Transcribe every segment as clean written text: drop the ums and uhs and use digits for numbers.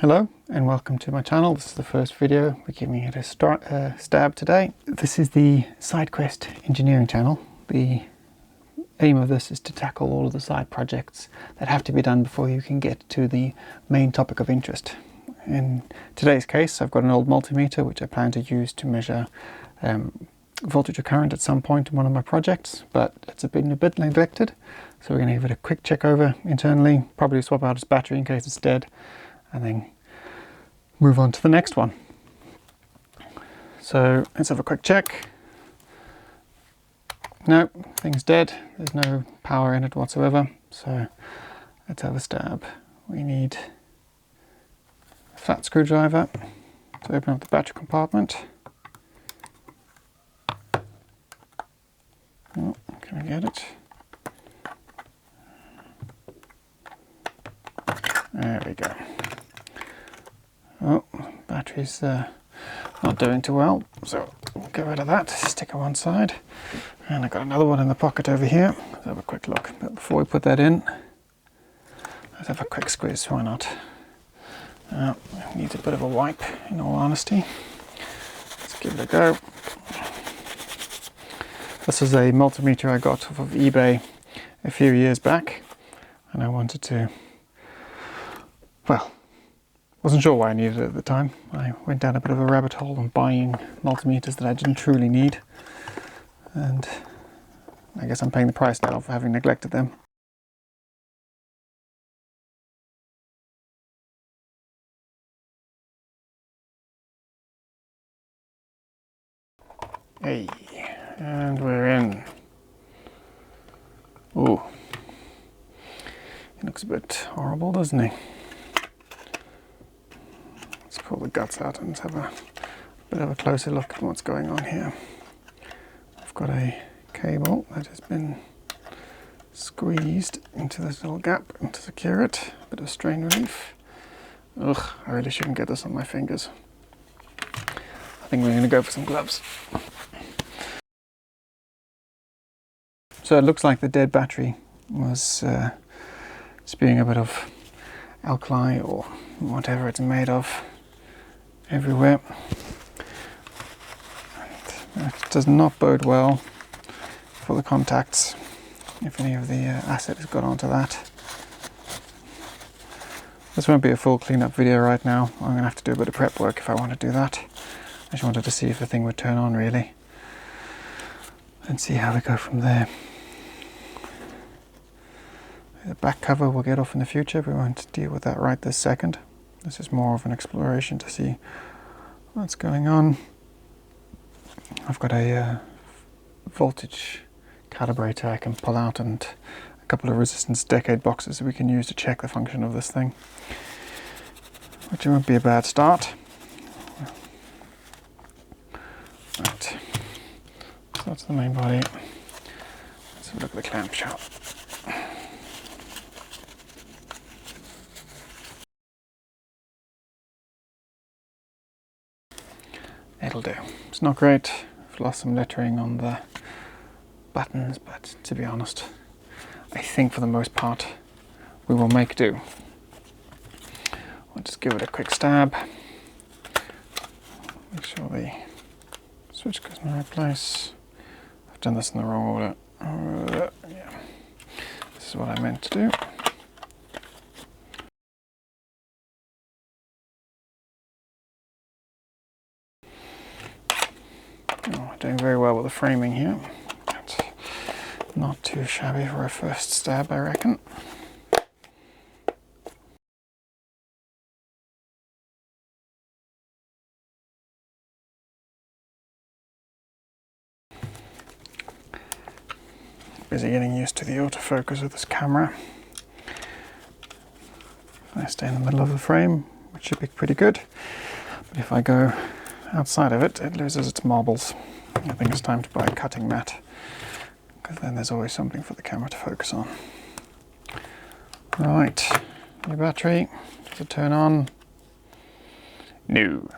Hello and welcome to my channel. This is the first video. We're giving it a stab today. This is the SideQuest engineering channel. The aim of this is to tackle all of the side projects that have to be done before you can get to the main topic of interest. In today's case, I've got an old multimeter which I plan to use to measure voltage or current at some point in one of my projects, but it's been a bit neglected. So we're going to give it a quick check over internally, probably swap out its battery in case it's dead, and then move on to the next one. So let's have a quick check. No, thing's dead. There's no power in it whatsoever. So let's have a stab. We need a flat screwdriver to open up the battery compartment. Oh, can we get it? There we go. Oh, battery's not doing too well, so we'll get rid of that, stick it one side. And I've got another one in the pocket over here. Let's have a quick look. But before we put that in, let's have a quick squeeze, why not? It needs a bit of a wipe, in all honesty. Let's give it a go. This is a multimeter I got off of eBay a few years back, and I wanted to, well, wasn't sure why I needed it at the time. I went down a bit of a rabbit hole on buying multimeters that I didn't truly need, and I guess I'm paying the price now for having neglected them. Hey, and we're in. Ooh, he looks a bit horrible, doesn't he? Let's pull the guts out and have a bit of a closer look at what's going on here. I've got a cable that has been squeezed into this little gap to secure it. A bit of strain relief. Ugh, I really shouldn't get this on my fingers. I think we're going to go for some gloves. So it looks like the dead battery was spewing a bit of alkali or whatever it's made of everywhere. And that does not bode well for the contacts if any of the acid has got onto that. This won't be a full cleanup video right now. I'm going to have to do a bit of prep work if I want to do that. I just wanted to see if the thing would turn on really and see how we go from there. The back cover we'll get off in the future. We won't deal with that right this second. This is more of an exploration to see what's going on. I've got a voltage calibrator I can pull out and a couple of resistance decade boxes that we can use to check the function of this thing, which won't be a bad start. Right, so that's the main body. Let's have a look at the clamshell. It'll do. It's not great. I've lost some lettering on the buttons, but to be honest, I think for the most part we will make do. I'll just give it a quick stab. Make sure the switch goes in the right place. I've done this in the wrong order. Yeah, this is what I meant to do. Doing very well with the framing here. That's not too shabby for a first stab, I reckon. Busy getting used to the autofocus of this camera. If I stay in the middle of the frame, which should be pretty good, but if I go outside of it, it loses its marbles. I think it's time to buy a cutting mat, because then there's always something for the camera to focus on. Right, your battery, does it turn on? No.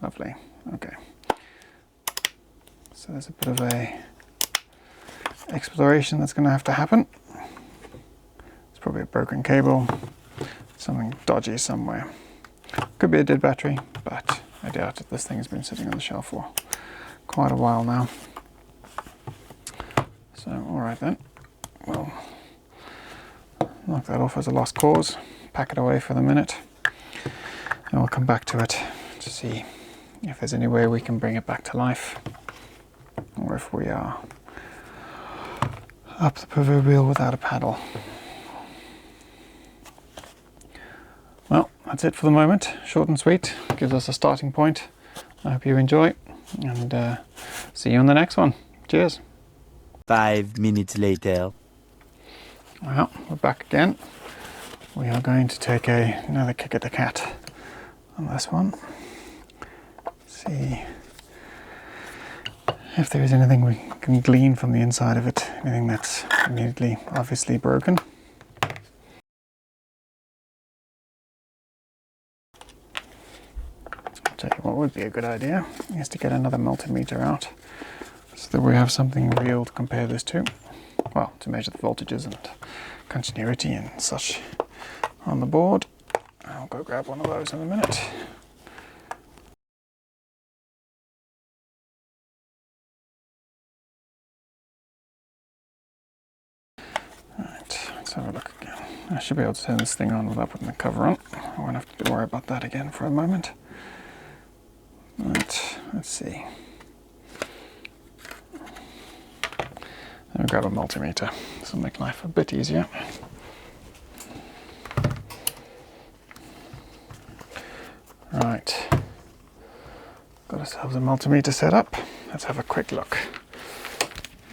Lovely, okay. So there's a bit of a exploration that's going to have to happen. It's probably a broken cable, something dodgy somewhere. Could be a dead battery, but I doubt it. This thing has been sitting on the shelf for quite a while now. So, alright then, we'll knock that off as a lost cause, pack it away for the minute, and we'll come back to it to see if there's any way we can bring it back to life, or if we are up the proverbial without a paddle. Well, that's it for the moment. Short and sweet. Gives us a starting point. I hope you enjoy, and see you on the next one. Cheers. 5 minutes later. Well, we're back again. We are going to take another kick at the cat on this one. See if there is anything we can glean from the inside of it. Anything that's immediately obviously broken. I'll tell you what would be a good idea is to get another multimeter out so that we have something real to compare this to. Well, to measure the voltages and continuity and such on the board. I'll go grab one of those in a minute. Right, let's have a look again. I should be able to turn this thing on without putting the cover on. I won't have to worry about that again for a moment. Right, let's see. Let me grab a multimeter. This will make life a bit easier. Right, got ourselves a multimeter set up. Let's have a quick look.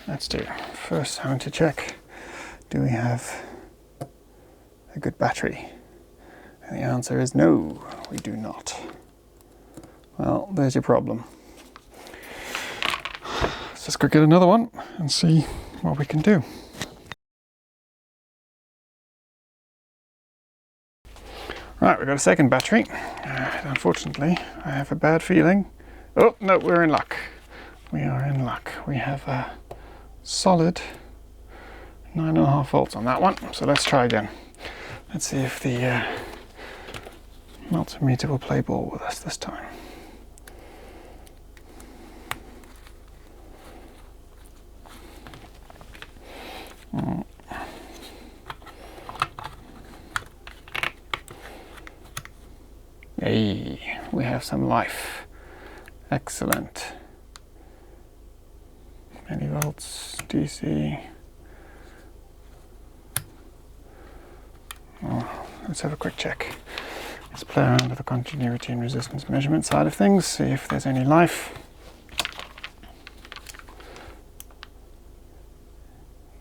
Let's do first having to check, do we have a good battery? And the answer is no, we do not. Well, there's your problem. Let's just go get another one and see what we can do. Right, we've got a second battery. Unfortunately, I have a bad feeling. Oh, no, we're in luck. We are in luck. We have a solid 9.5 volts on that one. So let's try again. Let's see if the multimeter will play ball with us this time. Hey, we have some life. Excellent. Many volts, DC. Oh, let's have a quick check. Let's play around with the continuity and resistance measurement side of things, see if there's any life.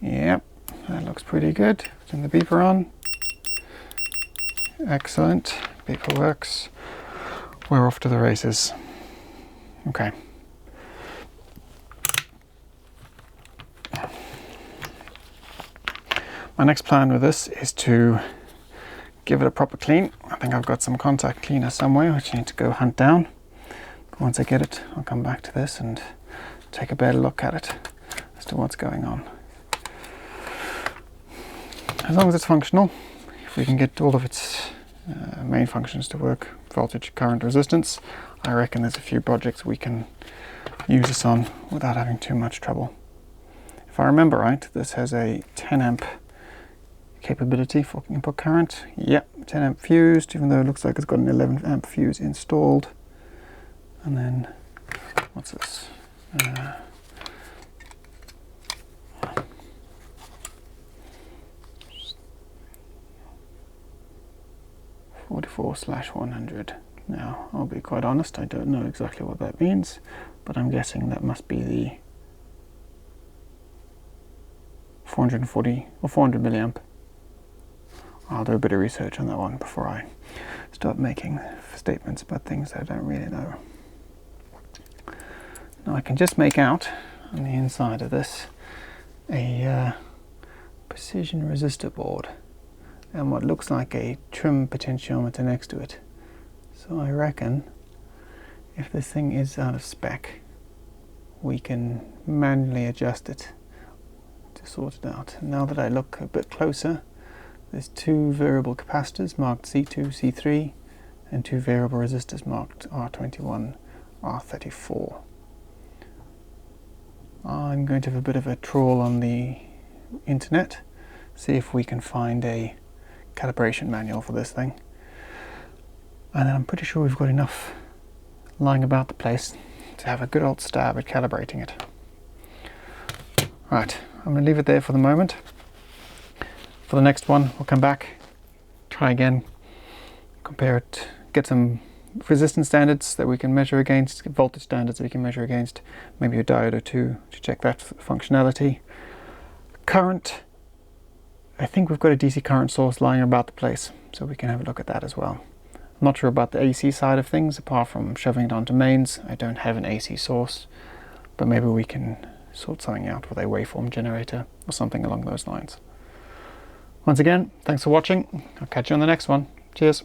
Yep, that looks pretty good. Turn the beeper on. Excellent. Beeper works. We're off to the races. Okay. My next plan with this is to give it a proper clean. I think I've got some contact cleaner somewhere which I need to go hunt down. Once I get it, I'll come back to this and take a better look at it as to what's going on. As long as it's functional, if we can get all of its main functions to work, voltage, current, resistance, I reckon there's a few projects we can use this on without having too much trouble. If I remember right, this has a 10 amp capability for input current. Yep, 10 amp fused, even though it looks like it's got an 11 amp fuse installed. And then, what's this? 44/100. Now, I'll be quite honest, I don't know exactly what that means, but I'm guessing that must be the 440 or 400 milliamp. I'll do a bit of research on that one before I start making statements about things that I don't really know. Now I can just make out on the inside of this a precision resistor board and what looks like a trim potentiometer next to it. So I reckon if this thing is out of spec, we can manually adjust it to sort it out. Now that I look a bit closer, there's two variable capacitors marked C2, C3, and 2 variable resistors marked R21, R34. I'm going to have a bit of a trawl on the internet, see if we can find a calibration manual for this thing. And then I'm pretty sure we've got enough lying about the place to have a good old stab at calibrating it. Right, I'm going to leave it there for the moment. For the next one, we'll come back, try again, compare it, get some resistance standards that we can measure against, voltage standards that we can measure against, maybe a diode or two to check that functionality. Current, I think we've got a DC current source lying about the place, so we can have a look at that as well. I'm not sure about the AC side of things, apart from shoving it onto mains. I don't have an AC source, but maybe we can sort something out with a waveform generator or something along those lines. Once again, thanks for watching. I'll catch you on the next one. Cheers.